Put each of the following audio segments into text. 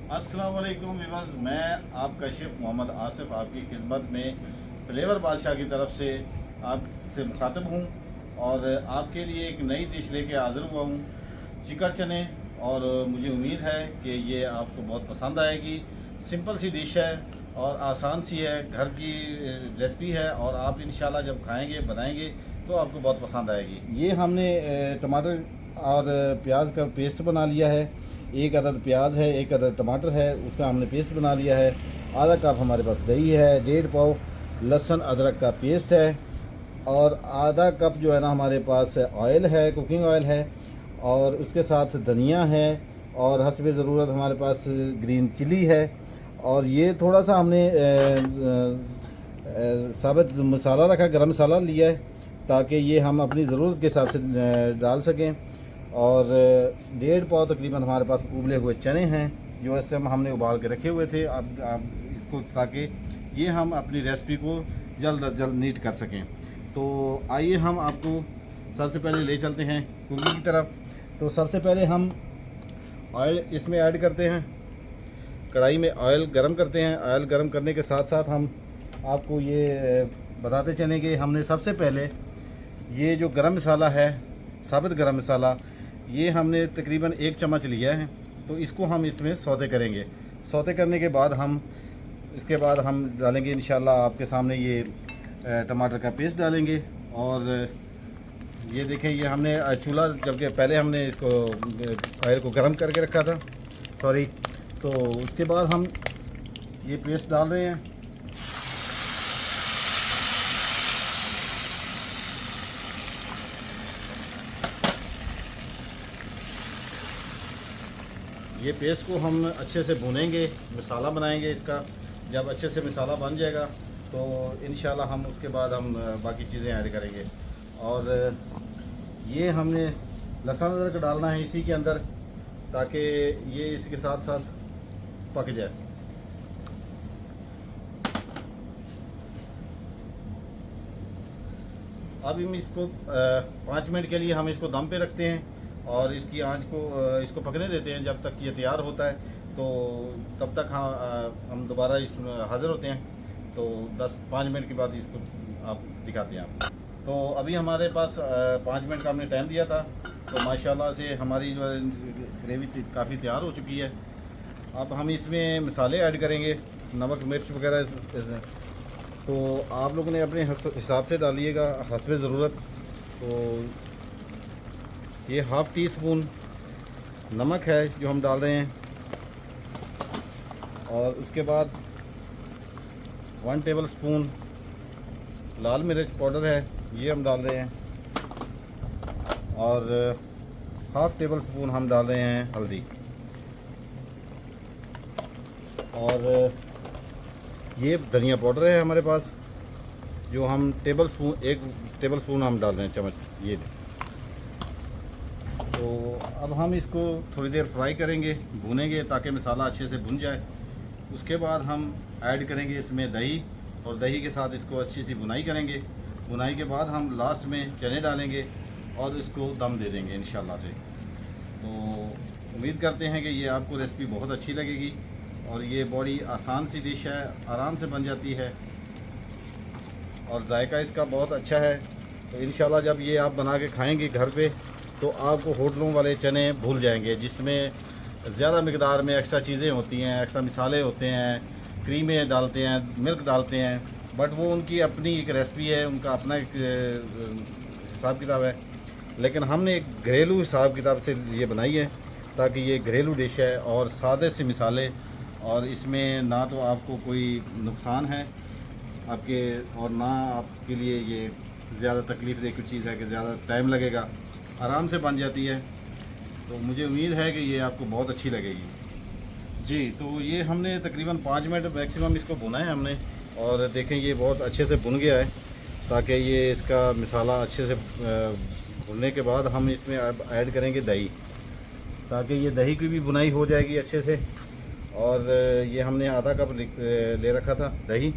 अस्सलाम वालेकुम व्यूअर्स, मैं आपका शेफ़ मोहम्मद आसिफ आपकी खिदमत में फ्लेवर बादशाह की तरफ से आपसे मुखातब हूँ और आपके लिए एक नई डिश लेके हाज़िर हुआ हूँ, चिकन चने। और मुझे उम्मीद है कि ये आपको बहुत पसंद आएगी। सिंपल सी डिश है और आसान सी है, घर की रेसिपी है और आप इंशाल्लाह जब खाएंगे बनाएंगे तो आपको बहुत पसंद आएगी। ये हमने टमाटर और प्याज का पेस्ट बना लिया है। एक अदद प्याज है, एक अदद टमाटर है, उसका हमने पेस्ट बना लिया है। आधा कप हमारे पास दही है, 1.5 पाव लहसुन अदरक का पेस्ट है और आधा कप जो है ना हमारे पास ऑयल है, कुकिंग ऑयल है और उसके साथ धनिया है और हस्बे ज़रूरत हमारे पास ग्रीन चिली है। और ये थोड़ा सा हमने साबित मसाला रखा, गरम मसाला लिया है ताकि ये हम अपनी ज़रूरत के हिसाब से डाल सकें। और 1.5 पाव तकरीबन हमारे पास उबले हुए चने हैं जो इस समय हमने उबाल के रखे हुए थे। अब इसको ताकि ये हम अपनी रेसिपी को जल्द अज जल्द नीट कर सकें। तो आइए हम आपको सबसे पहले ले चलते हैं कुकिंग की तरफ। तो सबसे पहले हम ऑयल इसमें ऐड करते हैं, कढ़ाई में ऑयल गरम करते हैं। ऑयल गरम करने के साथ साथ हम आपको ये बताते चलें कि हमने सबसे पहले ये जो गरम मसाला है, साबित गरम मसाला, ये हमने तकरीबन 1 चम्मच लिया है। तो इसको हम इसमें सौते करेंगे। सौते करने के बाद हम इसके बाद हम डालेंगे इंशाल्लाह आपके सामने ये टमाटर का पेस्ट डालेंगे। और ये देखें, ये हमने चूल्हा जबकि पहले हमने इसको ऑयल को गर्म करके रखा था, सॉरी। तो उसके बाद हम ये पेस्ट डाल रहे हैं। ये पेस्ट को हम अच्छे से भूनेंगे, मसाला बनाएंगे इसका। जब अच्छे से मसाला बन जाएगा तो इंशाल्लाह हम उसके बाद हम बाकी चीज़ें ऐड करेंगे। और ये हमने लहसुन अदरक डालना है इसी के अंदर ताकि ये इसके साथ साथ पक जाए। अब हम इसको 5 मिनट के लिए हम इसको दम पे रखते हैं और इसकी आंच को इसको पकने देते हैं जब तक ये तैयार होता है। तो तब तक हम दोबारा इसमें हाज़िर होते हैं। तो 5 मिनट के बाद इसको आप दिखाते हैं आप। तो अभी हमारे पास 5 मिनट का हमने टाइम दिया था। तो माशाल्लाह से हमारी जो ग्रेवी काफ़ी तैयार हो चुकी है। अब हम इसमें मसाले ऐड करेंगे, नमक मिर्च वगैरह। तो आप लोगों ने अपने हिसाब से डालिएगा, हस्बे ज़रूरत। तो ये ½ टी स्पून नमक है जो हम डाल रहे हैं और उसके बाद 1 टेबल स्पून लाल मिर्च पाउडर है, ये हम डाल रहे हैं। और ½ टेबल स्पून हम डाल रहे हैं हल्दी। और ये धनिया पाउडर है हमारे पास जो हम 1 टेबल स्पून हम डाल रहे हैं, चम्मच ये। तो अब हम इसको थोड़ी देर फ्राई करेंगे, भूनेंगे ताकि मसाला अच्छे से भुन जाए। उसके बाद हम ऐड करेंगे इसमें दही और दही के साथ इसको अच्छी सी भुनाई करेंगे। भुनाई के बाद हम लास्ट में चने डालेंगे और इसको दम दे देंगे इंशाल्लाह से। तो उम्मीद करते हैं कि ये आपको रेसिपी बहुत अच्छी लगेगी और ये बड़ी आसान सी डिश है, आराम से बन जाती है और जायका इसका बहुत अच्छा है। तो इंशाल्लाह जब ये आप बना के खाएँगे घर पे तो आपको होटलों वाले चने भूल जाएंगे जिसमें ज़्यादा मकदार में एक्स्ट्रा चीज़ें होती हैं, एक्स्ट्रा मिसाले होते हैं, क्रीमें डालते हैं, मिल्क डालते हैं। बट वो उनकी अपनी एक रेसिपी है, उनका अपना एक हिसाब किताब है। लेकिन हमने एक घरेलू हिसाब किताब से ये बनाई है ताकि ये घरेलू डिश है और सादे से मिसाले, और इसमें ना तो आपको कोई नुकसान है आपके और ना आपके लिए ये ज़्यादा तकलीफ़ दे कोई चीज़ है कि ज़्यादा टाइम लगेगा, आराम से बन जाती है। तो मुझे उम्मीद है कि ये आपको बहुत अच्छी लगेगी जी। तो ये हमने तकरीबन 5 मिनट मैक्सिमम इसको भुना है हमने। और देखें ये बहुत अच्छे से भुन गया है ताकि ये इसका मसाला अच्छे से भुनने के बाद हम इसमें ऐड करेंगे दही, ताकि ये दही की भी भुनाई हो जाएगी अच्छे से। और ये हमने आधा कप ले रखा था दही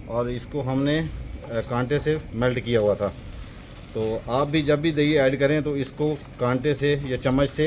और इसको हमने कांटे से मेल्ट किया हुआ था। तो आप भी जब भी दही ऐड करें तो इसको कांटे से या चम्मच से